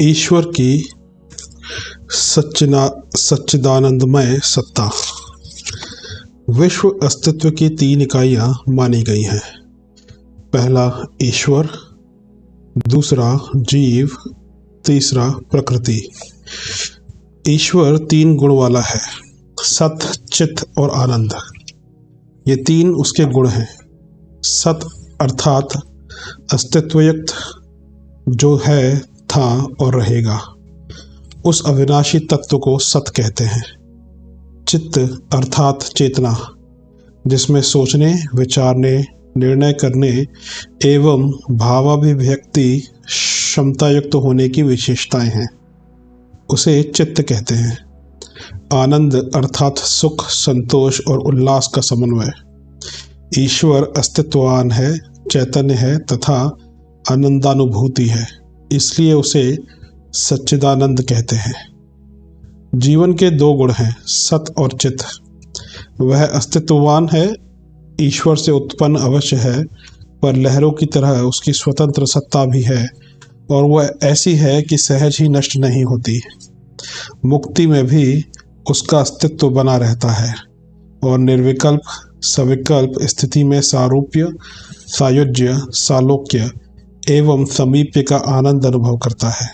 ईश्वर की सच्चिदानंदमय सत्ता। विश्व अस्तित्व की 3 इकाइयां मानी गई हैं। पहला ईश्वर, दूसरा जीव, तीसरा प्रकृति। ईश्वर 3 गुण वाला है, सत, चित और आनंद। ये 3 उसके गुण हैं। सत अर्थात अस्तित्वयुक्त, जो है, था और रहेगा, उस अविनाशी तत्व को सत कहते हैं। चित्त अर्थात चेतना, जिसमें सोचने, विचारने, निर्णय करने एवं भावाभिव्यक्ति क्षमता युक्त होने की विशेषताएं हैं, उसे चित्त कहते हैं। आनंद अर्थात सुख, संतोष और उल्लास का समन्वय। ईश्वर अस्तित्ववान है, चैतन्य है तथा आनंदानुभूति है, इसलिए उसे सच्चिदानंद कहते हैं। जीवन के 2 गुण हैं, सत और चित। वह अस्तित्ववान है, ईश्वर से उत्पन्न अवश्य है, पर लहरों की तरह उसकी स्वतंत्र सत्ता भी है और वह ऐसी है कि सहज ही नष्ट नहीं होती। मुक्ति में भी उसका अस्तित्व बना रहता है और निर्विकल्प सविकल्प स्थिति में सारूप्य, सायुज्य, सालोक्य एवं समीप्य का आनंद अनुभव करता है।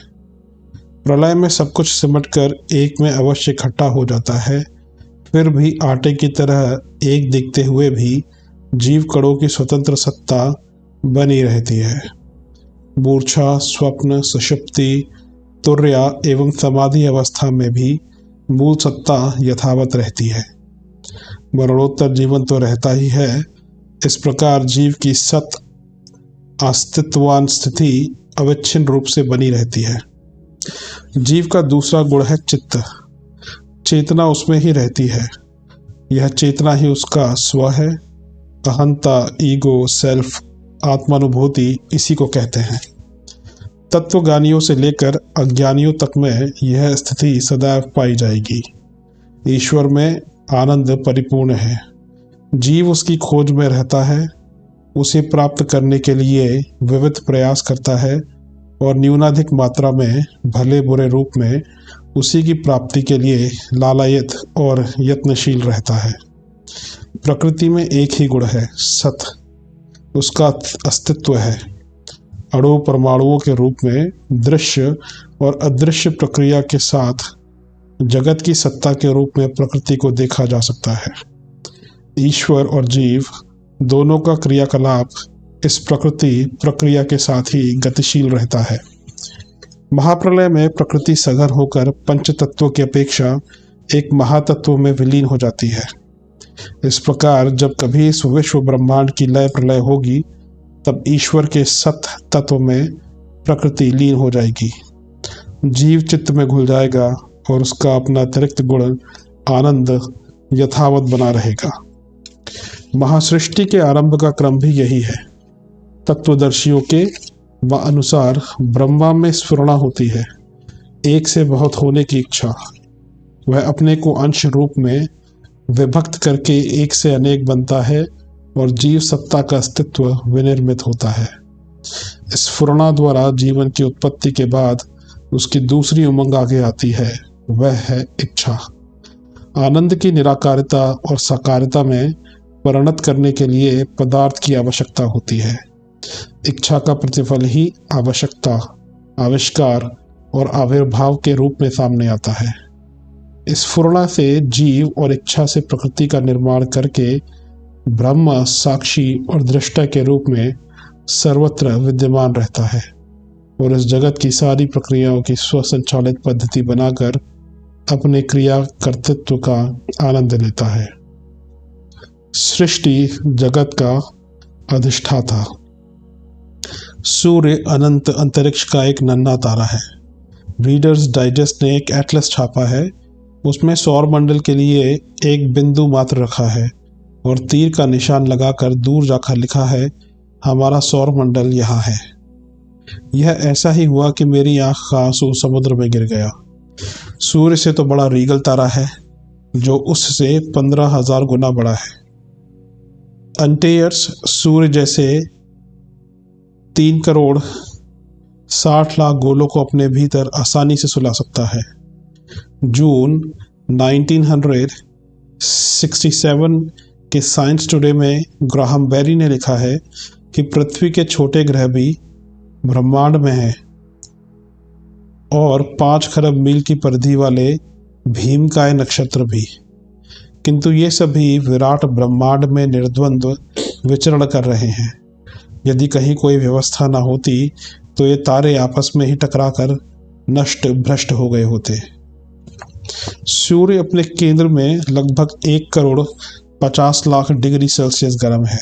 प्रलय में सब कुछ सिमटकर एक में अवश्य इकट्ठा हो जाता है, फिर भी आटे की तरह एक दिखते हुए भी जीव कणों की स्वतंत्र सत्ता बनी रहती है। मूर्छा, स्वप्न, सुषुप्ति, तुर्या एवं समाधि अवस्था में भी मूल सत्ता यथावत रहती है। मरणोत्तर जीवन तो रहता ही है। इस प्रकार जीव की सत अस्तित्वान स्थिति अविच्छिन्न रूप से बनी रहती है। जीव का दूसरा गुण है चित्त। चेतना उसमें ही रहती है। यह चेतना ही उसका स्व है। अहंता, ईगो, सेल्फ, आत्मानुभूति इसी को कहते हैं। तत्वज्ञानियों से लेकर अज्ञानियों तक में यह स्थिति सदैव पाई जाएगी। ईश्वर में आनंद परिपूर्ण है। जीव उसकी खोज में रहता है, उसे प्राप्त करने के लिए विविध प्रयास करता है और न्यूनाधिक मात्रा में भले बुरे रूप में उसी की प्राप्ति के लिए लालायित और यत्नशील रहता है। प्रकृति में एक ही गुण है, सत। उसका अस्तित्व है। अणु परमाणुओं के रूप में दृश्य और अदृश्य प्रक्रिया के साथ जगत की सत्ता के रूप में प्रकृति को देखा जा सकता है। ईश्वर और जीव दोनों का क्रियाकलाप इस प्रकृति प्रक्रिया के साथ ही गतिशील रहता है। महाप्रलय में प्रकृति सघन होकर पंच तत्वों की अपेक्षा एक महातत्व में विलीन हो जाती है। इस प्रकार जब कभी इस विश्व ब्रह्मांड की लय प्रलय होगी, तब ईश्वर के सत तत्व में प्रकृति लीन हो जाएगी। जीव चित्त में घुल जाएगा और उसका अपना अतिरिक्त गुण आनंद यथावत बना रहेगा। महासृष्टि के आरंभ का क्रम भी यही है। तत्वदर्शियों के अनुसार ब्रह्मा में स्फुरणा होती है, एक से बहुत होने की इच्छा। वह अपने को अंश रूप में विभक्त करके एक से अनेक बनता है और जीव सत्ता का अस्तित्व विनिर्मित होता है। स्फुरणा द्वारा जीवन की उत्पत्ति के बाद उसकी दूसरी उमंग आगे आती है, वह है इच्छा। आनंद की निराकारिता और साकारिता में परिणत करने के लिए पदार्थ की आवश्यकता होती है। इच्छा का प्रतिफल ही आवश्यकता, आविष्कार और आविर्भाव के रूप में सामने आता है। इस स्फुरणा से जीव और इच्छा से प्रकृति का निर्माण करके ब्रह्म साक्षी और दृष्टा के रूप में सर्वत्र विद्यमान रहता है और इस जगत की सारी प्रक्रियाओं की स्वसंचालित पद्धति बनाकर अपने क्रिया कर्तृत्व का आनंद लेता है। सृष्टि जगत का अधिष्ठाता। सूर्य अनंत अंतरिक्ष का एक नन्हा तारा है। रीडर्स डाइजेस्ट ने एक एटलस छापा है, उसमें सौर मंडल के लिए एक बिंदु मात्र रखा है और तीर का निशान लगाकर दूर जाकर लिखा है, हमारा सौर मंडल यहाँ है। यह ऐसा ही हुआ कि मेरी आंख का आंसू समुद्र में गिर गया। सूर्य से तो बड़ा रीगल तारा है, जो उससे 15,000 गुना बड़ा है। अंटेयर्स सूर्य जैसे 3 करोड़ 60 लाख गोलों को अपने भीतर आसानी से सुला सकता है। जून 1967 के साइंस टुडे में ग्राहम बेरी ने लिखा है कि पृथ्वी के छोटे ग्रह भी ब्रह्मांड में हैं और 5 खरब मील की परिधि वाले भीमकाय नक्षत्र भी, किंतु ये सभी विराट ब्रह्मांड में निर्द्वंद्व विचरण कर रहे हैं। यदि कहीं कोई व्यवस्था न होती तो ये तारे आपस में ही टकराकर नष्ट भ्रष्ट हो गए होते। सूर्य अपने केंद्र में लगभग 1 करोड़ 50 लाख डिग्री सेल्सियस गर्म है।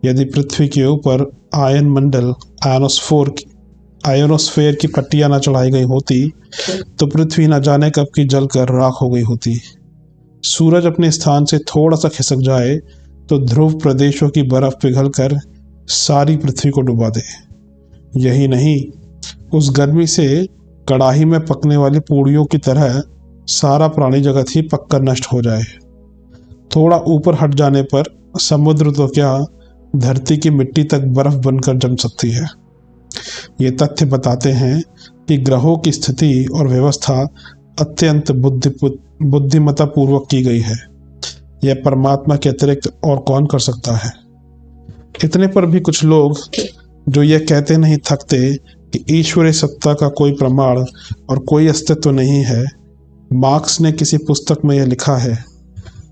यदि पृथ्वी के ऊपर आयन मंडल आयोनोस्फेयर की पट्टियां न चढ़ाई गई होती तो पृथ्वी न जाने कब की जलकर राख हो गई होती। सूरज अपने स्थान से थोड़ा सा खिसक जाए तो ध्रुव प्रदेशों की बर्फ पिघलकर सारी पृथ्वी को डुबा दे। यही नहीं, उस गर्मी से कड़ाही में पकने वाली पूड़ियों की तरह सारा प्राणी जगत ही पककर नष्ट हो जाए। थोड़ा ऊपर हट जाने पर समुद्र तो क्या, धरती की मिट्टी तक बर्फ बनकर जम सकती है। ये तथ्य बताते हैं कि ग्रहों की स्थिति और व्यवस्था अत्यंत बुद्धिमत्ता पूर्वक की गई है। यह परमात्मा के अतिरिक्त और कौन कर सकता है। इतने पर भी कुछ लोग जो यह कहते नहीं थकते कि ईश्वरीय सत्ता का कोई प्रमाण और कोई अस्तित्व नहीं है। मार्क्स ने किसी पुस्तक में यह लिखा है,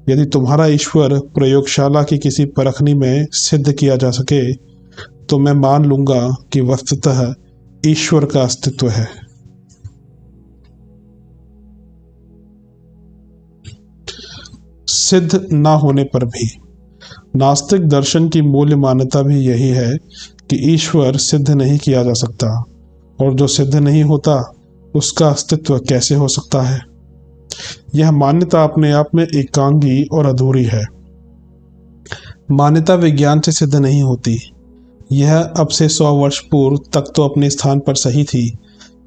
यदि तुम्हारा ईश्वर प्रयोगशाला की किसी परखनी में सिद्ध किया जा सके तो मैं मान लूंगा कि वस्तुतः ईश्वर का अस्तित्व है। सिद्ध न होने पर भी नास्तिक दर्शन की मूल्य मान्यता भी यही है कि ईश्वर सिद्ध नहीं किया जा सकता, और जो सिद्ध नहीं होता उसका अस्तित्व कैसे हो सकता है। यह मान्यता अपने आप में एकांगी और अधूरी है। मान्यता विज्ञान से सिद्ध नहीं होती। यह अब से 100 वर्ष पूर्व तक तो अपने स्थान पर सही थी,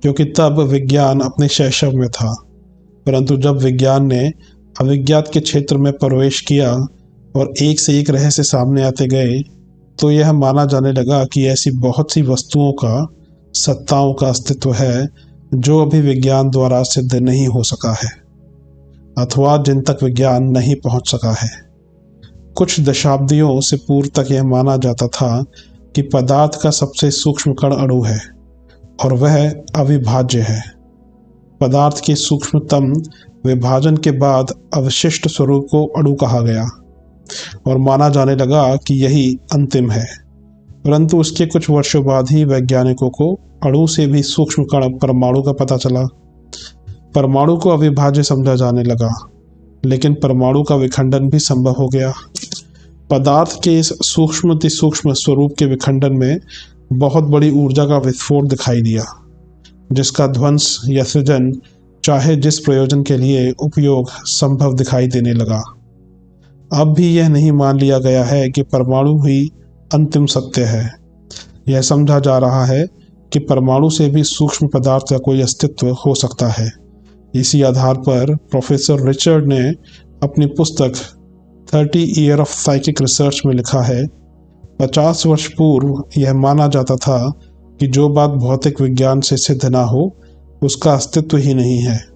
क्योंकि तब विज्ञान अपने शैशव में था। परंतु जब विज्ञान ने अविज्ञात के क्षेत्र में प्रवेश किया और एक से एक रहस्य सामने आते गए, तो यह माना जाने लगा कि ऐसी बहुत सी वस्तुओं का, सत्ताओं का अस्तित्व है जो अभी विज्ञान द्वारा सिद्ध नहीं हो सका है, अथवा जिन तक विज्ञान नहीं पहुंच सका है। कुछ दशाब्दियों से पूर्व तक यह माना जाता था कि पदार्थ का सबसे सूक्ष्म कण अणु है और वह अविभाज्य है। पदार्थ के सूक्ष्मतम विभाजन के बाद अवशिष्ट स्वरूप को अणु कहा गया और माना जाने लगा कि यही अंतिम है। परंतु उसके कुछ वर्षों बाद ही वैज्ञानिकों को अणु से भी सूक्ष्म कण परमाणु का पता चला। परमाणु को अविभाज्य समझा जाने लगा, लेकिन परमाणु का विखंडन भी संभव हो गया। पदार्थ के इस सूक्ष्म स्वरूप के विखंडन में बहुत बड़ी ऊर्जा का विस्फोट दिखाई दिया, जिसका ध्वंस या सृजन चाहे जिस प्रयोजन के लिए उपयोग संभव दिखाई देने लगा। अब भी यह नहीं मान लिया गया है कि परमाणु ही अंतिम सत्य है। यह समझा जा रहा है कि परमाणु से भी सूक्ष्म पदार्थ का कोई अस्तित्व हो सकता है। इसी आधार पर प्रोफेसर रिचर्ड ने अपनी पुस्तक 30 ईयर ऑफ साइकिक रिसर्च में लिखा है, 50 वर्ष पूर्व यह माना जाता था कि जो बात भौतिक विज्ञान से सिद्ध ना हो उसका अस्तित्व ही नहीं है,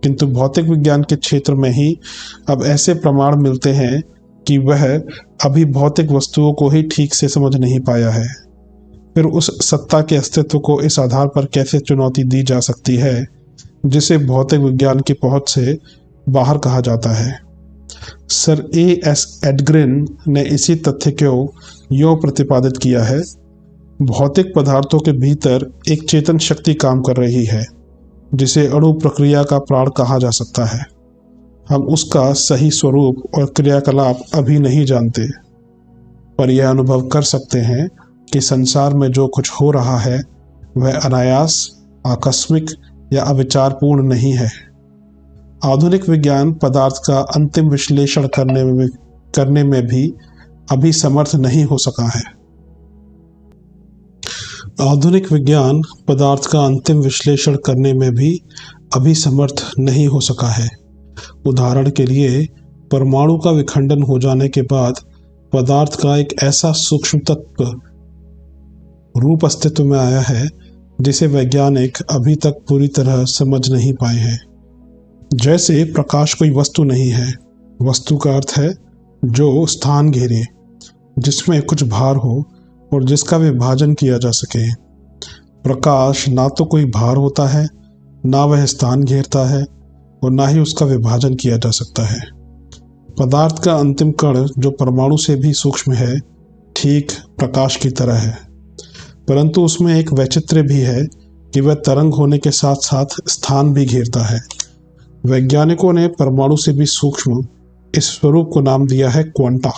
किंतु भौतिक विज्ञान के क्षेत्र में ही अब ऐसे प्रमाण मिलते हैं कि वह अभी भौतिक वस्तुओं को ही ठीक से समझ नहीं पाया है। फिर उस सत्ता के अस्तित्व को इस आधार पर कैसे चुनौती दी जा सकती है जिसे भौतिक विज्ञान की पहुंच से बाहर कहा जाता है। Sir A.S. एडग्रिन ने इसी तथ्य को यूं प्रतिपादित किया है, भौतिक पदार्थों के भीतर एक चेतन शक्ति काम कर रही है जिसे अणु प्रक्रिया का प्राण कहा जा सकता है। हम उसका सही स्वरूप और क्रियाकलाप अभी नहीं जानते, पर यह अनुभव कर सकते हैं कि संसार में जो कुछ हो रहा है वह अनायास, आकस्मिक या अविचारपूर्ण नहीं है। आधुनिक विज्ञान पदार्थ का अंतिम विश्लेषण करने में भी अभी समर्थ नहीं हो सका है। आधुनिक विज्ञान पदार्थ का अंतिम विश्लेषण करने में भी अभी समर्थ नहीं हो सका है। उदाहरण के लिए, परमाणु का विखंडन हो जाने के बाद पदार्थ का एक ऐसा सूक्ष्म तत्व रूप अस्तित्व में आया है जिसे वैज्ञानिक अभी तक पूरी तरह समझ नहीं पाए हैं। जैसे प्रकाश कोई वस्तु नहीं है। वस्तु का अर्थ है जो स्थान घेरे, जिसमें कुछ भार हो और जिसका विभाजन किया जा सके। प्रकाश ना तो कोई भार होता है, ना वह स्थान घेरता है और ना ही उसका विभाजन किया जा सकता है। पदार्थ का अंतिम कण जो परमाणु से भी सूक्ष्म है, ठीक प्रकाश की तरह है, परंतु उसमें एक वैचित्र्य भी है कि वह तरंग होने के साथ साथ स्थान भी घेरता है। वैज्ञानिकों ने परमाणु से भी सूक्ष्म इस स्वरूप को नाम दिया है क्वांटा।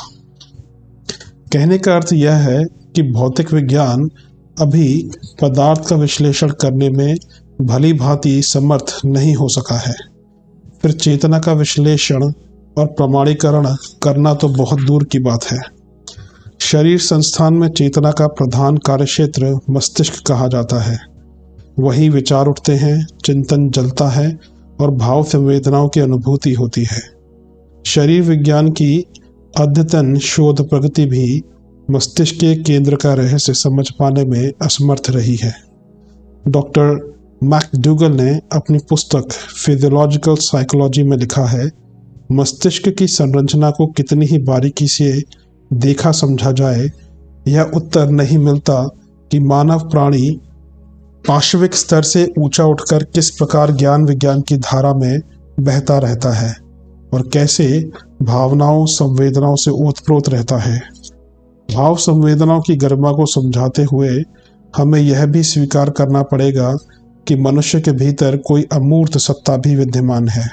कहने का अर्थ यह है कि भौतिक विज्ञान अभी पदार्थ का विश्लेषण करने में भली भांति समर्थ नहीं हो सका है, फिर चेतना का विश्लेषण और प्रमाणीकरण करना तो बहुत दूर की बात है। शरीर संस्थान में चेतना का प्रधान कार्यक्षेत्र मस्तिष्क कहा जाता है। वहीं विचार उठते हैं, चिंतन जलता है और भाव संवेदनाओं की अनुभूति होती है। शरीर विज्ञान की अद्यतन शोध प्रगति भी मस्तिष्क के केंद्र का रहस्य समझ पाने में असमर्थ रही है। डॉक्टर मैकडूगल ने अपनी पुस्तक फिजियोलॉजिकल साइकोलॉजी में लिखा है, मस्तिष्क की संरचना को कितनी ही बारीकी से देखा समझा जाए, यह उत्तर नहीं मिलता कि मानव प्राणी पाशविक स्तर से ऊंचा उठकर किस प्रकार ज्ञान विज्ञान की धारा में बहता रहता है और कैसे भावनाओं संवेदनाओं से ओतप्रोत रहता है। भाव संवेदनाओं की गरिमा को समझाते हुए हमें यह भी स्वीकार करना पड़ेगा कि मनुष्य के भीतर कोई अमूर्त सत्ता भी विद्यमान है,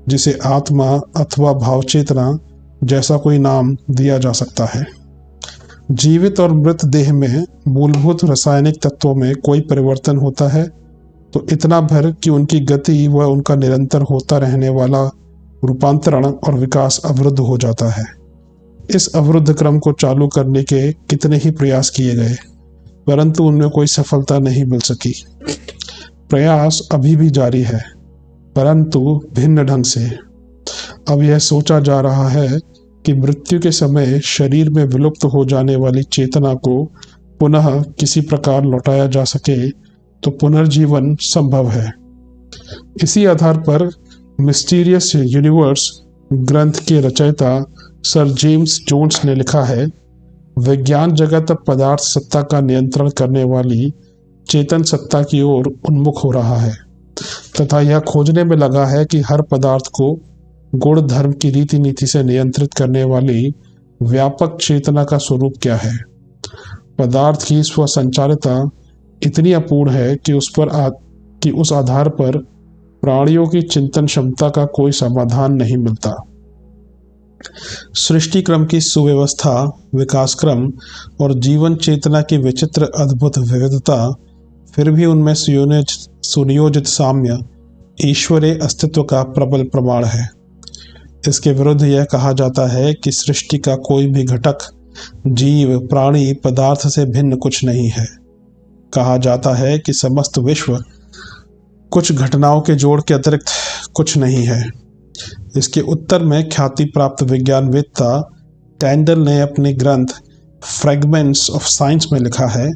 जिसे आत्मा अथवा भाव चेतना जैसा कोई नाम दिया जा सकता है। जीवित और मृत देह में मूलभूत रासायनिक तत्वों में कोई परिवर्तन होता है तो इतना भर कि उनकी गति व उनका निरंतर होता रहने वाला रूपांतरण और विकास अवरुद्ध हो जाता है। इस अवरुद्ध क्रम को चालू करने के कितने ही प्रयास किए गए, परंतु उनमें कोई सफलता नहीं मिल सकी। प्रयास अभी भी जारी है, परंतु भिन्न ढंग से। अब यह सोचा जा रहा है कि मृत्यु के समय शरीर में विलुप्त हो जाने वाली चेतना को पुनः किसी प्रकार लौटाया जा सके तो पुनर्जीवन संभव है। इसी आधार पर मिस्टीरियस यूनिवर्स ग्रंथ के रचयिता सर जेम्स जोन्स ने लिखा है, विज्ञान जगत अब पदार्थ सत्ता का नियंत्रण करने वाली चेतन सत्ता की ओर उन्मुख हो रहा है तथा यह खोजने में लगा है कि हर पदार्थ को गुण धर्म की रीति नीति से नियंत्रित करने वाली व्यापक चेतना का स्वरूप क्या है। पदार्थ की स्वसंचारिता इतनी अपूर्ण है कि उस आधार पर प्राणियों की चिंतन क्षमता का कोई समाधान नहीं मिलता। सृष्टि क्रम की सुव्यवस्था, विकास क्रम और जीवन चेतना की विचित्र अद्भुत विविधता, फिर भी उनमें सुनियोजित साम्य ईश्वरीय अस्तित्व का प्रबल प्रमाण है। इसके विरुद्ध यह कहा जाता है कि सृष्टि का कोई भी घटक जीव प्राणी पदार्थ से भिन्न कुछ नहीं है। कहा जाता है कि समस्त विश्व कुछ घटनाओं के जोड़ के अतिरिक्त कुछ नहीं है। इसके उत्तर में ख्याति प्राप्त विज्ञानवेत्ता टैंडल ने अपने ग्रंथ फ्रैगमेंट्स ऑफ साइंस में लिखा है,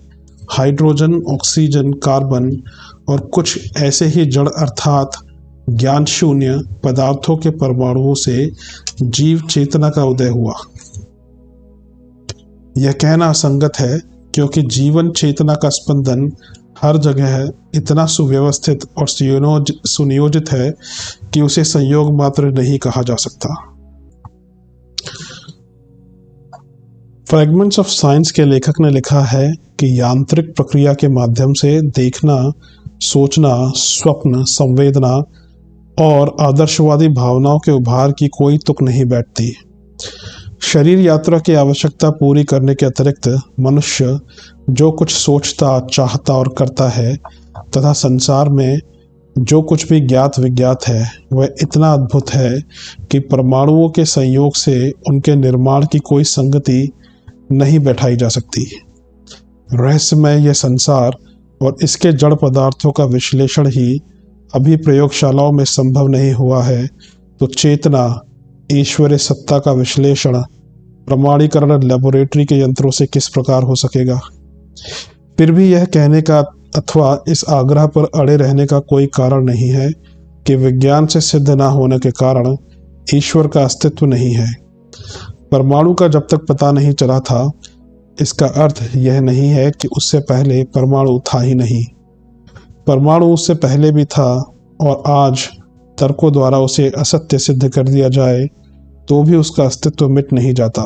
हाइड्रोजन, ऑक्सीजन, कार्बन और कुछ ऐसे ही जड़ अर्थात ज्ञान शून्य पदार्थों के परमाणुओं से जीव चेतना का उदय हुआ। यह कहना असंगत है क्योंकि जीवन चेतना का स्पंदन हर जगह इतना सुव्यवस्थित और सुनियोजित है कि उसे संयोग मात्र नहीं कहा जा सकता। फ्रैगमेंट्स ऑफ साइंस के लेखक ने लिखा है कि यांत्रिक प्रक्रिया के माध्यम से देखना, सोचना, स्वप्न, संवेदना और आदर्शवादी भावनाओं के उभार की कोई तुक नहीं बैठती। शरीर यात्रा की आवश्यकता पूरी करने के अतिरिक्त मनुष्य जो कुछ सोचता, चाहता और करता है तथा संसार में जो कुछ भी ज्ञात विज्ञात है वह इतना अद्भुत है कि परमाणुओं के संयोग से उनके निर्माण की कोई संगति नहीं बैठाई जा सकती। रहस्यमय यह संसार और इसके जड़ पदार्थों का विश्लेषण ही अभी प्रयोगशालाओं में संभव नहीं हुआ है, तो चेतना, ईश्वरीय सत्ता का विश्लेषण प्रमाणीकरण लेबोरेटरी के यंत्रों से किस प्रकार हो सकेगा। फिर भी यह कहने का अथवा इस आग्रह पर अड़े रहने का कोई कारण नहीं है कि विज्ञान से सिद्ध न होने के कारण ईश्वर का अस्तित्व नहीं है। परमाणु का जब तक पता नहीं चला था, इसका अर्थ यह नहीं है कि उससे पहले परमाणु था ही नहीं। परमाणु उससे पहले भी था, और आज तर्कों द्वारा उसे असत्य सिद्ध कर दिया जाए तो भी उसका अस्तित्व मिट नहीं जाता।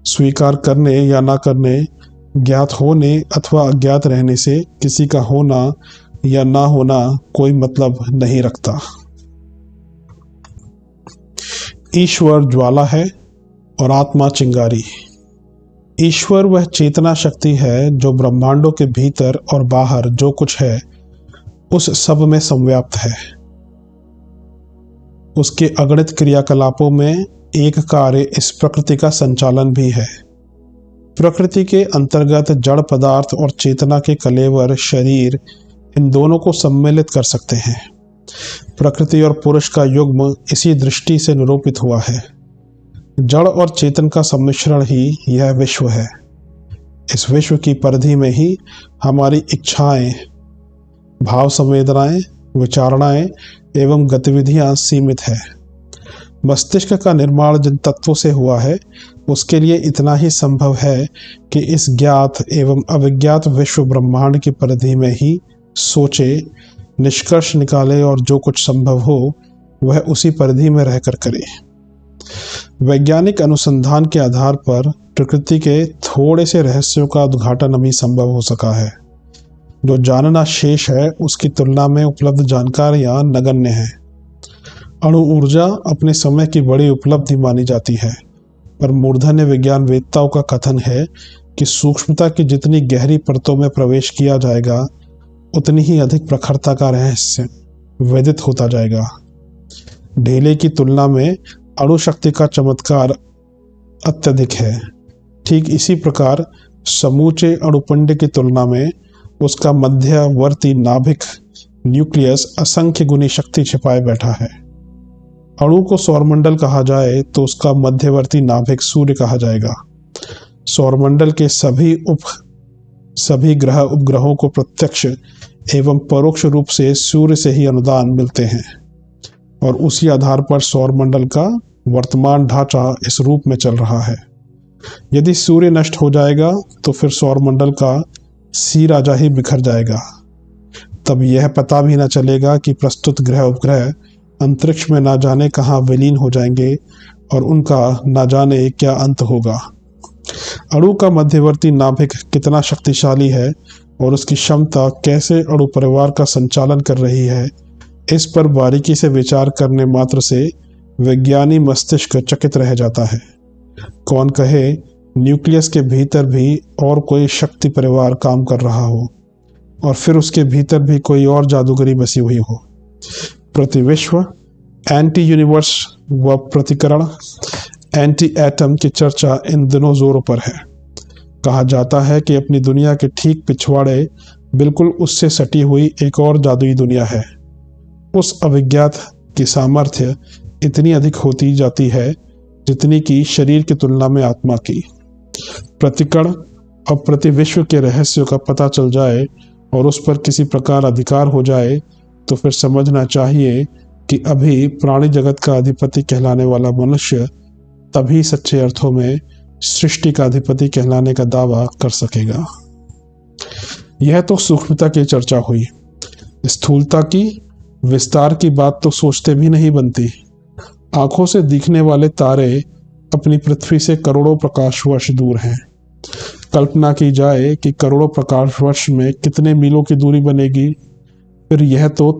स्वीकार करने या ना करने, ज्ञात होने अथवा अज्ञात रहने से किसी का होना या ना होना कोई मतलब नहीं रखता। ईश्वर ज्वाला है और आत्मा चिंगारी। ईश्वर वह चेतना शक्ति है जो ब्रह्मांडों के भीतर और बाहर जो कुछ है उस सब में संव्याप्त है। उसके अगणित क्रियाकलापों में एक कार्य इस प्रकृति का संचालन भी है। प्रकृति के अंतर्गत जड़ पदार्थ और चेतना के कलेवर शरीर, इन दोनों को सम्मिलित कर सकते हैं। प्रकृति और पुरुष का युग्म इसी दृष्टि से निरूपित हुआ है। जड़ और चेतन का सम्मिश्रण ही यह विश्व है। इस विश्व की परिधि में ही हमारी इच्छाएं, भाव संवेदनाएं, विचारणाएं एवं गतिविधियां सीमित है। मस्तिष्क का निर्माण जिन तत्वों से हुआ है उसके लिए इतना ही संभव है कि इस ज्ञात एवं अविज्ञात विश्व ब्रह्मांड की परिधि में ही सोचे, निष्कर्ष निकाले और जो कुछ संभव हो वह उसी परिधि में रहकर करे। वैज्ञानिक अनुसंधान के आधार पर प्रकृति के थोड़े से रहस्यों का उद्घाटन अभी संभव हो सका है। जो जानना शेष है उसकी तुलना में उपलब्ध जानकारियां नगण्य हैं। अणु ऊर्जा अपने समय की बड़ी उपलब्धि मानी जाती है, पर मूर्धन्य विज्ञान वेत्ताओं का कथन है कि सूक्ष्मता की जितनी गहरी परतों में प्रवेश किया जाएगा उतनी ही अधिक प्रखरता का रहस्य वेदित होता जाएगा। ढेले की तुलना में अणु शक्ति का चमत्कार अत्यधिक है। ठीक इसी प्रकार समूचे अणुपिंड की तुलना में उसका मध्यवर्ती नाभिक न्यूक्लियस असंख्य गुनी शक्ति छिपाए बैठा है। अणु को सौरमंडल कहा जाए तो उसका मध्यवर्ती नाभिक सूर्य कहा जाएगा। सौरमंडल के सभी ग्रह उपग्रहों को प्रत्यक्ष एवं परोक्ष रूप से सूर्य से ही अनुदान मिलते हैं, और उसी आधार पर सौरमंडल का वर्तमान ढांचा इस रूप में चल रहा है। यदि सूर्य नष्ट हो जाएगा तो फिर सौरमंडल का सिराजा ही बिखर जाएगा। तब यह पता भी न चलेगा कि प्रस्तुत ग्रह उपग्रह अंतरिक्ष में ना जाने कहाँ विलीन हो जाएंगे और उनका ना जाने क्या अंत होगा। अणु का मध्यवर्ती नाभिक कितना शक्तिशाली है और उसकी क्षमता कैसे अणु परिवार का संचालन कर रही है, इस पर बारीकी से विचार करने मात्र से विज्ञानी मस्तिष्क चकित रह जाता है। कौन कहे न्यूक्लियस के भीतर भी और कोई शक्ति परिवार काम कर रहा हो और फिर उसके भीतर भी कोई और जादूगरी बसी हुई हो। प्रतिविश्व, एंटी यूनिवर्स व प्रतिकरण, एंटी एटम की चर्चा इन दिनों जोरों पर है। कहा जाता है कि अपनी दुनिया के ठीक पिछवाड़े बिल्कुल उससे सटी हुई एक और जादुई दुनिया है। उस अविज्ञात की सामर्थ्य इतनी अधिक होती जाती है जितनी कि शरीर की तुलना में आत्मा की। प्रतिकण और प्रतिविश्व के रहस्यों का पता चल जाए और उस पर किसी प्रकार अधिकार हो जाए तो फिर समझना चाहिए कि अभी प्राणी जगत का अधिपति कहलाने वाला मनुष्य तभी सच्चे अर्थों में सृष्टि का अधिपति कहलाने का दावा कर सकेगा। यह तो सूक्ष्मता की चर्चा हुई। स्थूलता की, विस्तार की बात तो सोचते भी नहीं बनती। आंखों से दिखने वाले तारे अपनी पृथ्वी से करोड़ों प्रकाश वर्ष दूर हैं। कल्पना की जाए कि करोड़ों प्रकाश वर्ष में कितने मीलों की दूरी बनेगी, फिर यह तो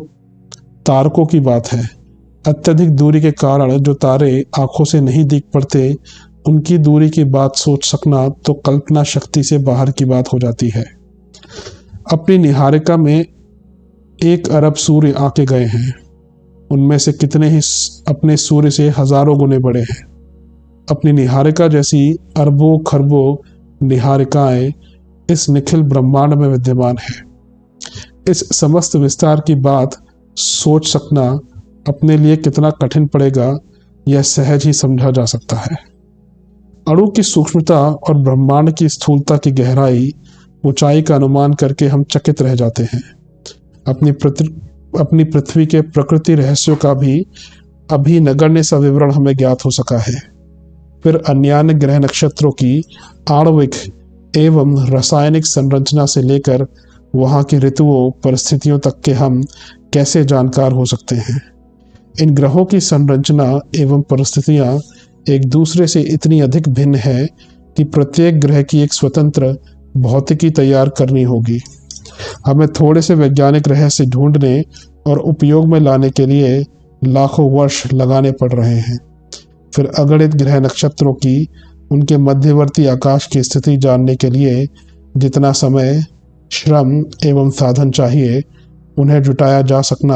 तारकों की बात है। अत्यधिक दूरी के कारण जो तारे आंखों से नहीं दिख पड़ते, उनकी दूरी की बात सोच सकना तो कल्पना शक्ति से बाहर की बात हो जाती है। अपनी निहारिका में 1 अरब सूर्य आके गए हैं, उनमें से कितने ही अपने सूर्य से हजारों गुने बड़े हैं। अपनी निहारिका जैसी अरबों खरबों निहारिकाएं इस निखिल ब्रह्मांड में विद्यमान है। इस समस्त विस्तार की बात सोच सकना अपने लिए कितना कठिन पड़ेगा, यह सहज ही समझा जा सकता है। अणु की सूक्ष्मता और ब्रह्मांड की स्थूलता की गहराई ऊंचाई का अनुमान करके हम चकित रह जाते हैं। अपनी पृथ्वी के प्रकृति रहस्यों का भी अभी नगण्य सा विवरण हमें ज्ञात हो सका है। फिर अन्य ग्रह नक्षत्रों की आणविक एवं रासायनिक संरचना से लेकर वहां की ऋतुओं परिस्थितियों तक के हम कैसे जानकार हो सकते हैं। इन ग्रहों की संरचना एवं परिस्थितियां एक दूसरे से इतनी अधिक भिन्न है कि प्रत्येक ग्रह की एक स्वतंत्र भौतिकी तैयार करनी होगी। हमें थोड़े से वैज्ञानिक रहस्य ढूंढने और उपयोग में लाने के लिए लाखों वर्ष लगाने पड़ रहे हैं। फिर अगणित ग्रह नक्षत्रों की उनके मध्यवर्ती आकाश की स्थिति जानने के लिए जितना समय, श्रम एवं साधन चाहिए, उन्हें जुटाया जा सकना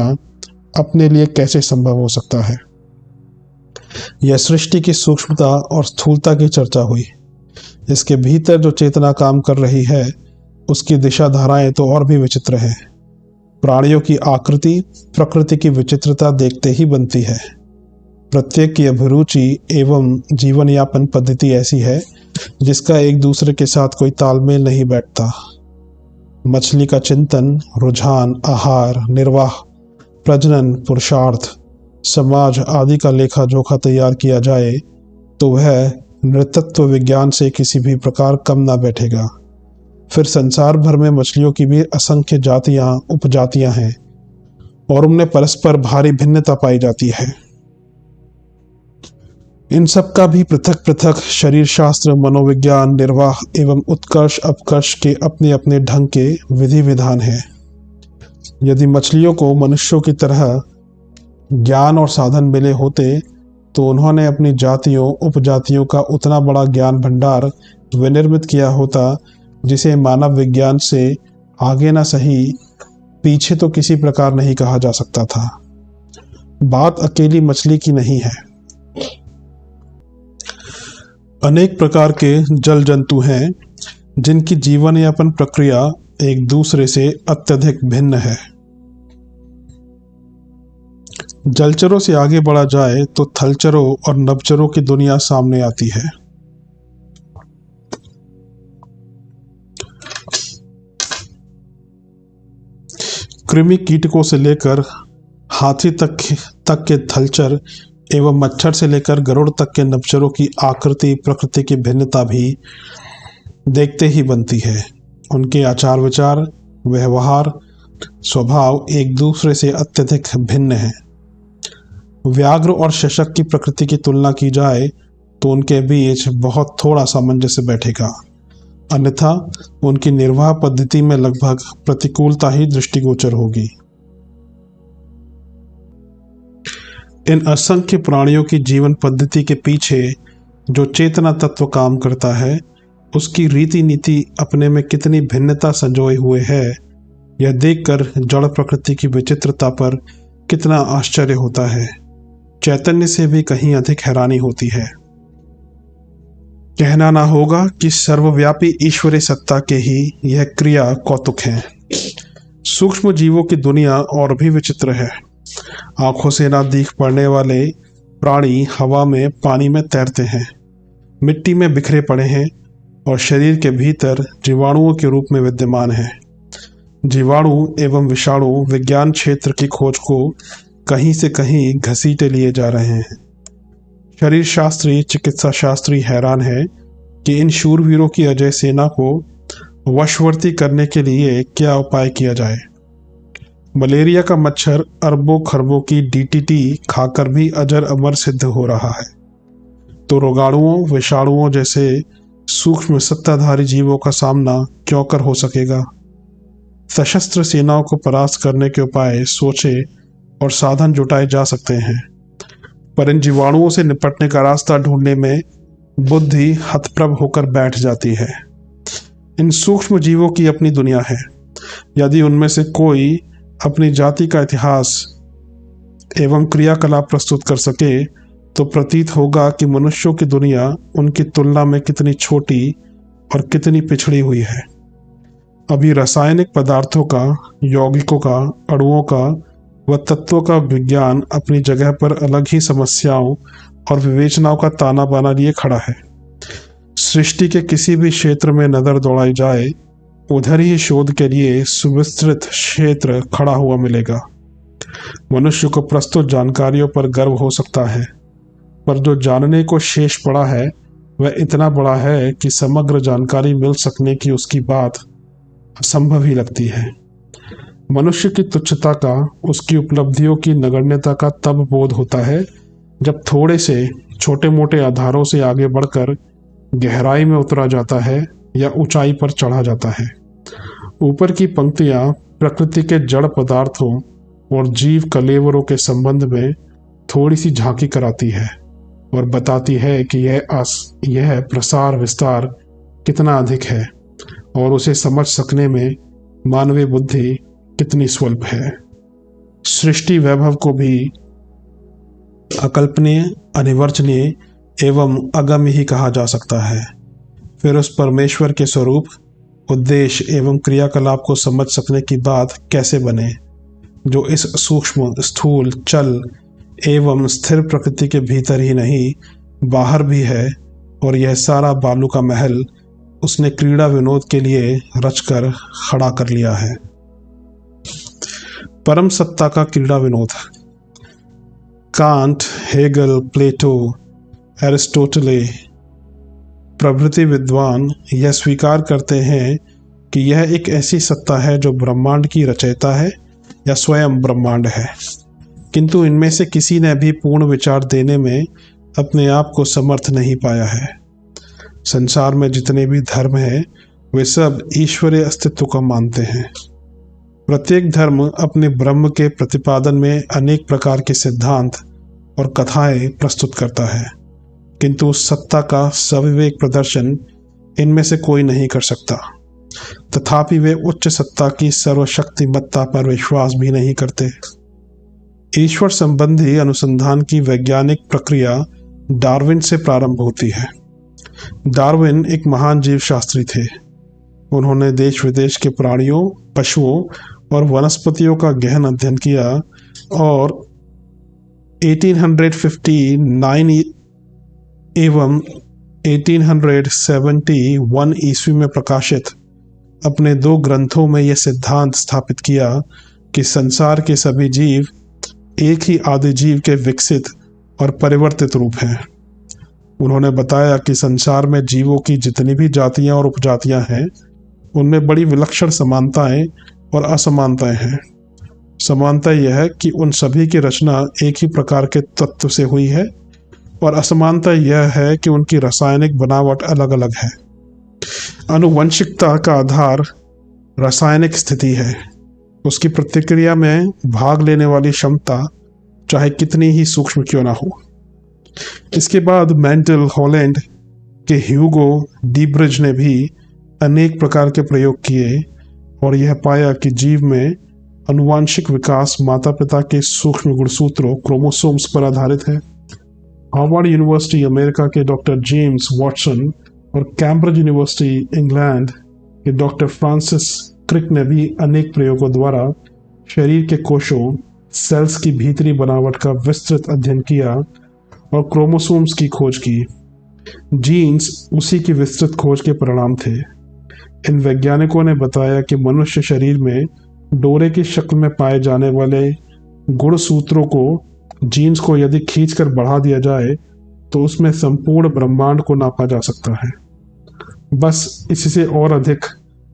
अपने लिए कैसे संभव हो सकता है। यह सृष्टि की सूक्ष्मता और स्थूलता की चर्चा हुई। इसके भीतर जो चेतना काम कर रही है उसकी दिशा धाराएं तो और भी विचित्र हैं। प्राणियों की आकृति प्रकृति की विचित्रता देखते ही बनती है। प्रत्येक की अभिरुचि एवं जीवन यापन पद्धति ऐसी है जिसका एक दूसरे के साथ कोई तालमेल नहीं बैठता। मछली का चिंतन, रुझान, आहार, निर्वाह, प्रजनन, पुरुषार्थ, समाज आदि का लेखा जोखा तैयार किया जाए तो वह नृतत्व विज्ञान से किसी भी प्रकार कम ना बैठेगा। फिर संसार भर में मछलियों की भी असंख्य जातियां, उपजातियां हैं और उनमें परस्पर भारी भिन्नता पाई जाती है। इन सब का भी पृथक पृथक शरीर शास्त्र, मनोविज्ञान, निर्वाह एवं उत्कर्ष अपकर्ष के अपने अपने ढंग के विधि विधान है। यदि मछलियों को मनुष्यों की तरह ज्ञान और साधन मिले होते तो उन्होंने अपनी जातियों, उपजातियों का उतना बड़ा ज्ञान भंडार विनिर्मित किया होता जिसे मानव विज्ञान से आगे ना सही पीछे तो किसी प्रकार नहीं कहा जा सकता था। बात अकेली मछली की नहीं है। अनेक प्रकार के जल जंतु हैं जिनकी जीवन यापन प्रक्रिया एक दूसरे से अत्यधिक भिन्न है। जलचरों से आगे बढ़ा जाए तो थलचरों और नभचरों की दुनिया सामने आती है। कृमि कीटकों से लेकर हाथी तक के थलचर एवं मच्छर से लेकर गरुड़ तक के नभचरों की आकृति प्रकृति की भिन्नता भी देखते ही बनती है। उनके आचार विचार, व्यवहार, स्वभाव एक दूसरे से अत्यधिक भिन्न है। व्याघ्र और शशक की प्रकृति की तुलना की जाए तो उनके बीच बहुत थोड़ा सामंजस्य बैठेगा, अन्यथा उनकी निर्वाह पद्धति में लगभग प्रतिकूलता ही दृष्टिगोचर होगी। इन असंख्य प्राणियों की जीवन पद्धति के पीछे जो चेतना तत्व काम करता है उसकी रीति नीति अपने में कितनी भिन्नता संजोए हुए है, यह देखकर जड़ प्रकृति की विचित्रता पर कितना आश्चर्य होता है। चैतन्य से भी कहीं अधिक हैरानी होती है। कहना ना होगा कि सर्वव्यापी ईश्वरीय सत्ता के ही यह क्रिया कौतुक है। सूक्ष्म जीवों की दुनिया और भी विचित्र है। आंखों से ना दिख पड़ने वाले प्राणी हवा में, पानी में तैरते हैं, मिट्टी में बिखरे पड़े हैं और शरीर के भीतर जीवाणुओं के रूप में विद्यमान हैं। जीवाणु एवं विषाणु विज्ञान क्षेत्र की खोज को कहीं से कहीं घसीटे लिए जा रहे हैं। शरीर शास्त्री, चिकित्सा शास्त्री हैरान है कि इन शूरवीरों की अजय सेना को वशवर्ती करने के लिए क्या उपाय किया जाए। मलेरिया का मच्छर अरबों खरबों की डीटीटी खाकर भी अजर अमर सिद्ध हो रहा है, तो रोगाणुओं, विषाणुओं जैसे सूक्ष्म सत्ताधारी जीवों का सामना क्यों कर हो सकेगा। सशस्त्र सेनाओं को परास्त करने के उपाय सोचे और साधन जुटाए जा सकते हैं, पर इन जीवाणुओं से निपटने का रास्ता ढूंढने में बुद्धि हतप्रभ होकर बैठ जाती है। इन सूक्ष्म जीवों की अपनी दुनिया है। यदि उनमें से कोई अपनी जाति का इतिहास एवं क्रियाकलाप प्रस्तुत कर सके तो प्रतीत होगा कि मनुष्यों की दुनिया उनकी तुलना में कितनी छोटी और कितनी पिछड़ी हुई है। अभी रासायनिक पदार्थों का, यौगिकों का, अणुओं का व तत्वों का विज्ञान अपनी जगह पर अलग ही समस्याओं और विवेचनाओं का ताना बाना लिए खड़ा है। सृष्टि के किसी भी क्षेत्र में नजर दौड़ाई जाए उधर ही शोध के लिए सुविस्तृत क्षेत्र खड़ा हुआ मिलेगा। मनुष्य को प्रस्तुत जानकारियों पर गर्व हो सकता है, पर जो जानने को शेष पड़ा है वह इतना बड़ा है कि समग्र जानकारी मिल सकने की उसकी बात असंभव ही लगती है। मनुष्य की तुच्छता का, उसकी उपलब्धियों की नगण्यता का तब बोध होता है जब थोड़े से छोटे मोटे आधारों से आगे बढ़कर गहराई में उतरा जाता है या ऊंचाई पर चढ़ा जाता है। ऊपर की पंक्तियां प्रकृति के जड़ पदार्थों और जीव कलेवरों के संबंध में थोड़ी सी झांकी कराती है और बताती है कि यह प्रसार विस्तार कितना अधिक है और उसे समझ सकने में मानवीय बुद्धि कितनी स्वल्प है। सृष्टि वैभव को भी अकल्पनीय, अनिवर्चनीय एवं अगम्य ही कहा जा सकता है। फिर उस परमेश्वर के स्वरूप, उद्देश्य एवं क्रियाकलाप को समझ सकने की बात कैसे बने, जो इस सूक्ष्म, स्थूल, चल एवं स्थिर प्रकृति के भीतर ही नहीं बाहर भी है, और यह सारा बालू का महल उसने क्रीड़ा विनोद के लिए रचकर खड़ा कर लिया है। परम सत्ता का क्रीड़ा विनोद। कांट, हेगल, प्लेटो, एरिस्टोटले प्रभृति विद्वान यह स्वीकार करते हैं कि यह एक ऐसी सत्ता है जो ब्रह्मांड की रचयिता है या स्वयं ब्रह्मांड है, किंतु इनमें से किसी ने भी पूर्ण विचार देने में अपने आप को समर्थ नहीं पाया है। संसार में जितने भी धर्म हैं वे सब ईश्वरीय अस्तित्व को मानते हैं। प्रत्येक धर्म अपने ब्रह्म के प्रतिपादन में अनेक प्रकार के सिद्धांत और कथाएं प्रस्तुत करता है, किंतु उस सत्ता का सविवेक प्रदर्शन इनमें से कोई नहीं कर सकता। तथापि वे उच्च सत्ता की सर्वशक्तिमत्ता पर विश्वास भी नहीं करते। ईश्वर संबंधी अनुसंधान की वैज्ञानिक प्रक्रिया डार्विन से प्रारंभ होती है। डार्विन एक महान जीव शास्त्री थे। उन्होंने देश विदेश के प्राणियों, पशुओं और वनस्पतियों का गहन अध्ययन किया और 1859 एवं 1871 ईस्वी में प्रकाशित अपने 2 ग्रंथों में यह सिद्धांत स्थापित किया कि संसार के सभी जीव एक ही आदि जीव के विकसित और परिवर्तित रूप हैं। उन्होंने बताया कि संसार में जीवों की जितनी भी जातियां और उपजातियां हैं, उनमें बड़ी विलक्षण समानताएं और असमानताएं हैं। समानता यह है कि उन सभी की रचना एक ही प्रकार के तत्व से हुई है, और असमानता यह है कि उनकी रासायनिक बनावट अलग अलग है। आनुवंशिकता का आधार रासायनिक स्थिति है, उसकी प्रतिक्रिया में भाग लेने वाली क्षमता चाहे कितनी ही सूक्ष्म क्यों ना हो। इसके बाद मेंटल, हॉलैंड के ह्यूगो डीब्रिज ने भी अनेक प्रकार के प्रयोग किए और यह पाया कि जीव में आनुवांशिक विकास माता पिता के सूक्ष्म गुणसूत्रों, क्रोमोसोम्स पर आधारित है। हार्वर्ड यूनिवर्सिटी अमेरिका के डॉक्टर जेम्स वॉटसन और कैम्ब्रिज यूनिवर्सिटी इंग्लैंड के डॉक्टर फ्रांसिस क्रिक ने भी अनेक प्रयोगों द्वारा शरीर के कोशों, सेल्स की भीतरी बनावट का विस्तृत अध्ययन किया और क्रोमोसोम्स की खोज की। जीन्स उसी की विस्तृत खोज के परिणाम थे। इन वैज्ञानिकों ने बताया कि मनुष्य शरीर में डोरे की शक्ल में पाए जाने वाले गुणसूत्रों को, जीन्स को यदि खींचकर बढ़ा दिया जाए तो उसमें संपूर्ण ब्रह्मांड को नापा जा सकता है। बस इससे और अधिक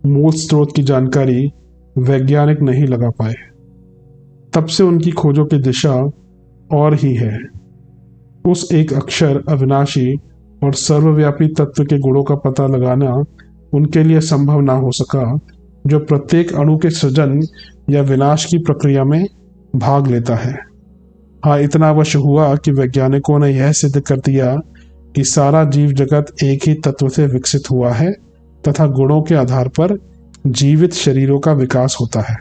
मूल स्रोत की जानकारी वैज्ञानिक नहीं लगा पाए। तब से उनकी खोजों की दिशा और ही है। उस एक अक्षर, अविनाशी और सर्वव्यापी तत्व के गुणों का पता लगाना उनके लिए संभव ना हो सका, जो प्रत्येक अणु के सृजन या विनाश की प्रक्रिया में भाग लेता है। हाँ, इतना अवश्य हुआ कि वैज्ञानिकों ने यह सिद्ध कर दिया कि सारा जीव जगत एक ही तत्व से विकसित हुआ है तथा गुणों के आधार पर जीवित शरीरों का विकास होता है।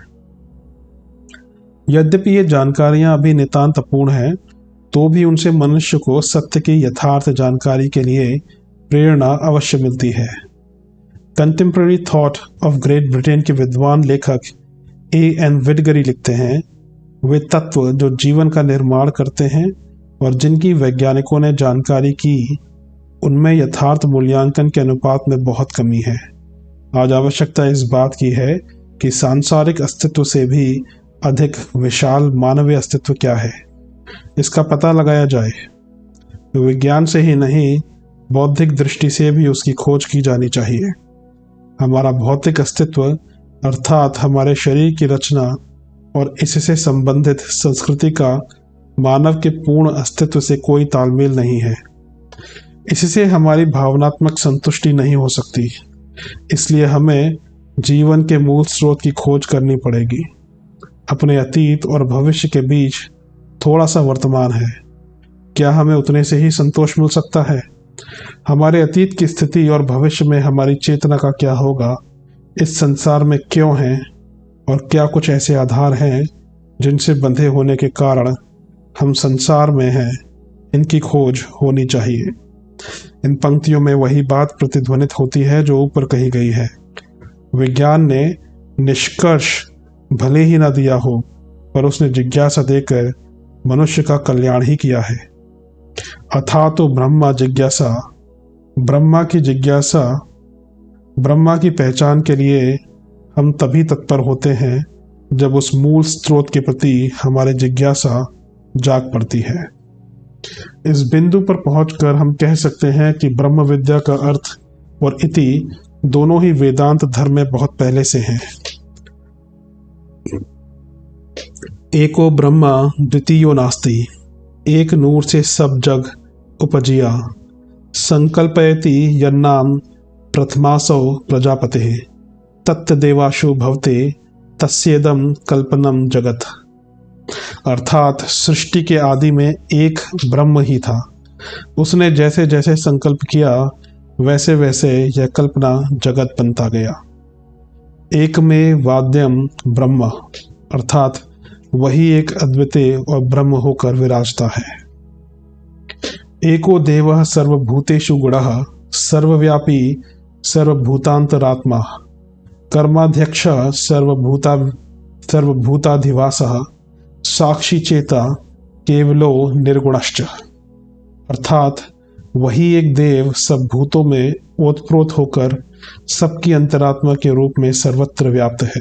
यद्यपि ये जानकारियां अभी नितांत अपूर्ण हैं, तो भी उनसे मनुष्य को सत्य की यथार्थ जानकारी के लिए प्रेरणा अवश्य मिलती है। Contemporary thought of great Britain के विद्वान लेखक A.N. विडगरी लिखते हैं, वे तत्व जो जीवन का निर्माण करते हैं और जिनकी वैज्ञानिकों ने जानकारी की, उनमें यथार्थ मूल्यांकन के अनुपात में बहुत कमी है। आज आवश्यकता इस बात की है कि सांसारिक अस्तित्व से भी अधिक विशाल मानवीय अस्तित्व क्या है, इसका पता लगाया जाए। विज्ञान से ही नहीं, बौद्धिक दृष्टि से भी उसकी खोज की जानी चाहिए। हमारा भौतिक अस्तित्व अर्थात हमारे शरीर की रचना और इससे संबंधित संस्कृति का मानव के पूर्ण अस्तित्व से कोई तालमेल नहीं है। इससे हमारी भावनात्मक संतुष्टि नहीं हो सकती। इसलिए हमें जीवन के मूल स्रोत की खोज करनी पड़ेगी। अपने अतीत और भविष्य के बीच थोड़ा सा वर्तमान है, क्या हमें उतने से ही संतोष मिल सकता है? हमारे अतीत की स्थिति और भविष्य में हमारी चेतना का क्या होगा, इस संसार में क्यों हैं, और क्या कुछ ऐसे आधार हैं जिनसे बंधे होने के कारण हम संसार में हैं, इनकी खोज होनी चाहिए। इन पंक्तियों में वही बात प्रतिध्वनित होती है जो ऊपर कही गई है। विज्ञान ने निष्कर्ष भले ही न दिया हो, पर उसने जिज्ञासा देकर मनुष्य का कल्याण ही किया है। अथा तो ब्रह्मा जिज्ञासा, ब्रह्मा की पहचान के लिए हम तभी तत्पर होते हैं जब उस मूल स्रोत के प्रति हमारी जिज्ञासा जाग पड़ती है। इस बिंदु पर पहुंचकर हम कह सकते हैं कि ब्रह्म विद्या का अर्थ और इति दोनों ही वेदांत धर्म में बहुत पहले से हैं। एको ब्रह्मा द्वितीयो नास्ति, एक नूर से सब जग उपजिया, संकल्पयति यन्नाम प्रथमासो प्रजापते, तत्देवाशु भवते तस्येदम कल्पनम जगत। अर्थात सृष्टि के आदि में एक ब्रह्म ही था। उसने जैसे जैसे संकल्प किया वैसे वैसे यह कल्पना जगत बनता गया। एक में वाद्यम ब्रह्म, अर्थात वही एक अद्वितीय और ब्रह्म होकर विराजता है। एको देवः सर्वभूतेषु गुणः, सर्वव्यापी सर्वभूतांतरात्मा, कर्माध्यक्ष सर्वभूताधिवासः, साक्षी चेता केवलो निर्गुणश्च। अर्थात वही एक देव सब भूतों में ओतप्रोत होकर सबकी अंतरात्मा के रूप में सर्वत्र व्याप्त है।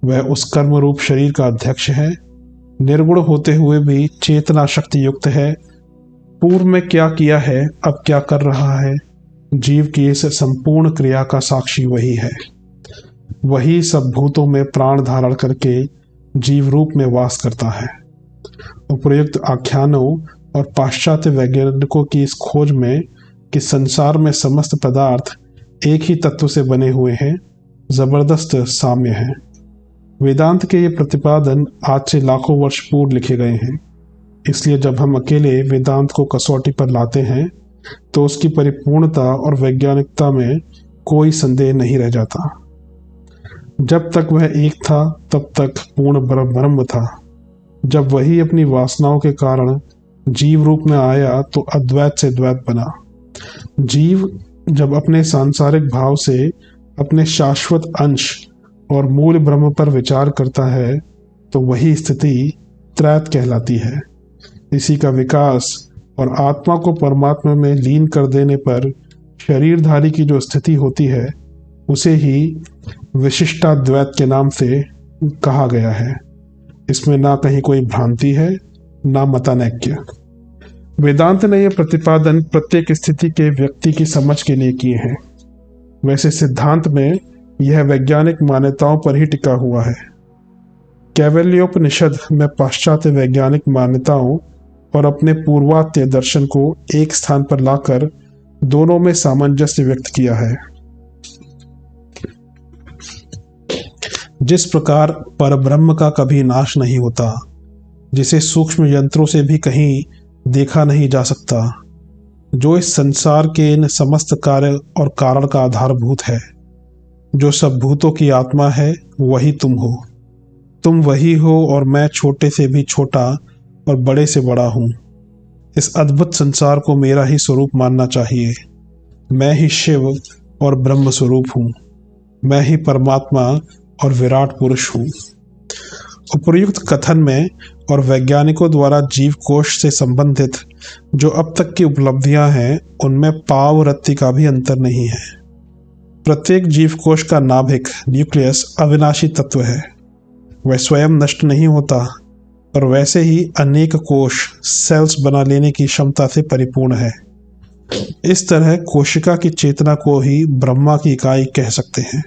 वह उस कर्म रूप शरीर का अध्यक्ष है, निर्गुण होते हुए भी चेतना शक्ति युक्त है। पूर्व में क्या किया है, अब क्या कर रहा है, जीव की इस संपूर्ण क्रिया का साक्षी वही है। वही सब भूतों में प्राण धारण करके जीव रूप में वास करता है। उपर्युक्त आख्यानों और पाश्चात्य वैज्ञानिकों की इस खोज में कि संसार में समस्त पदार्थ एक ही तत्व से बने हुए हैं, जबरदस्त साम्य है। वेदांत के ये प्रतिपादन आज से लाखों वर्ष पूर्व लिखे गए हैं। इसलिए जब हम अकेले वेदांत को कसौटी पर लाते हैं तो उसकी परिपूर्णता और वैज्ञानिकता में कोई संदेह नहीं रह जाता। जब तक वह एक था तब तक पूर्ण ब्रह्म था। जब वही अपनी वासनाओं के कारण जीव रूप में आया तो अद्वैत से द्वैत बना। जीव जब अपने सांसारिक भाव से अपने शाश्वत अंश और मूल ब्रह्म पर विचार करता है तो वही स्थिति त्रैत कहलाती है। इसी का विकास और आत्मा को परमात्मा में लीन कर देने पर शरीरधारी की जो स्थिति होती है उसे ही विशिष्टाद्वैत के नाम से कहा गया है। इसमें ना कहीं कोई भ्रांति है ना मतानैक्य। वेदांत ने यह प्रतिपादन प्रत्येक स्थिति के व्यक्ति की समझ के लिए किए हैं। वैसे सिद्धांत में यह वैज्ञानिक मान्यताओं पर ही टिका हुआ है। कैवल्योपनिषद में पाश्चात्य वैज्ञानिक मान्यताओं और अपने पूर्वात्य दर्शन को एक स्थान पर लाकर दोनों में सामंजस्य व्यक्त किया है। जिस प्रकार परब्रह्म का कभी नाश नहीं होता, जिसे सूक्ष्म यंत्रों से भी कहीं देखा नहीं जा सकता, जो इस संसार के इन समस्त कार्य और कारण का आधारभूत है, जो सब भूतों की आत्मा है, वही तुम हो। तुम वही हो और मैं छोटे से भी छोटा और बड़े से बड़ा हूँ। इस अद्भुत संसार को मेरा ही स्वरूप मानना चाहिए। मैं ही शिव और ब्रह्म स्वरूप हूँ। मैं ही परमात्मा और विराट पुरुष हूँ। उपर्युक्त कथन में और वैज्ञानिकों द्वारा जीव कोश से संबंधित जो अब तक की उपलब्धियां हैं उनमें पाव रत्ती का भी अंतर नहीं है। प्रत्येक जीव कोश का नाभिक न्यूक्लियस अविनाशी तत्व है। वह स्वयं नष्ट नहीं होता, पर वैसे ही अनेक कोश सेल्स बना लेने की क्षमता से परिपूर्ण है। इस तरह कोशिका की चेतना को ही ब्रह्मा की इकाई कह सकते हैं।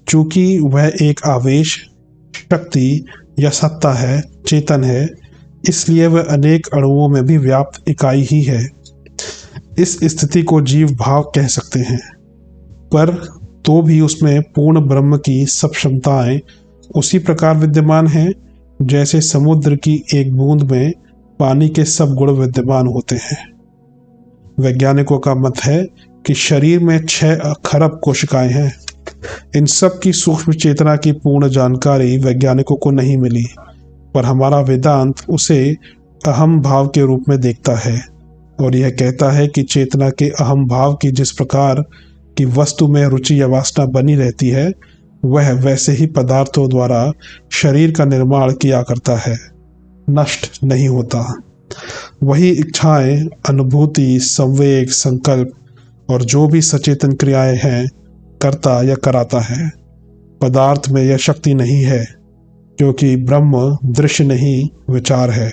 चूंकि वह एक आवेश, शक्ति या सत्ता है, चेतन है, इसलिए वह अनेक अणुओं में भी व्याप्त इकाई ही है। इस स्थिति को जीव भाव कह सकते हैं, पर तो भी उसमें पूर्ण ब्रह्म की सब क्षमताएं उसी प्रकार विद्यमान हैं जैसे समुद्र की एक बूंद में पानी के सब गुण विद्यमान होते हैं। वैज्ञानिकों का मत है कि शरीर में 6 खरब कोशिकाएं हैं। इन सब की सूक्ष्म चेतना की पूर्ण जानकारी वैज्ञानिकों को नहीं मिली, पर हमारा वेदांत उसे अहम भाव के रूप में देखता है और यह कहता है कि चेतना के अहम भाव की जिस प्रकार की वस्तु में रुचि या वासना बनी रहती है, वह वैसे ही पदार्थों द्वारा शरीर का निर्माण किया करता है, नष्ट नहीं होता। वही इच्छाएं, अनुभूति, संवेग, संकल्प और जो भी सचेतन क्रियाएं हैं करता या कराता है। पदार्थ में यह शक्ति नहीं है, क्योंकि ब्रह्म दृश्य नहीं विचार है।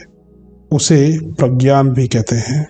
उसे प्रज्ञान भी कहते हैं।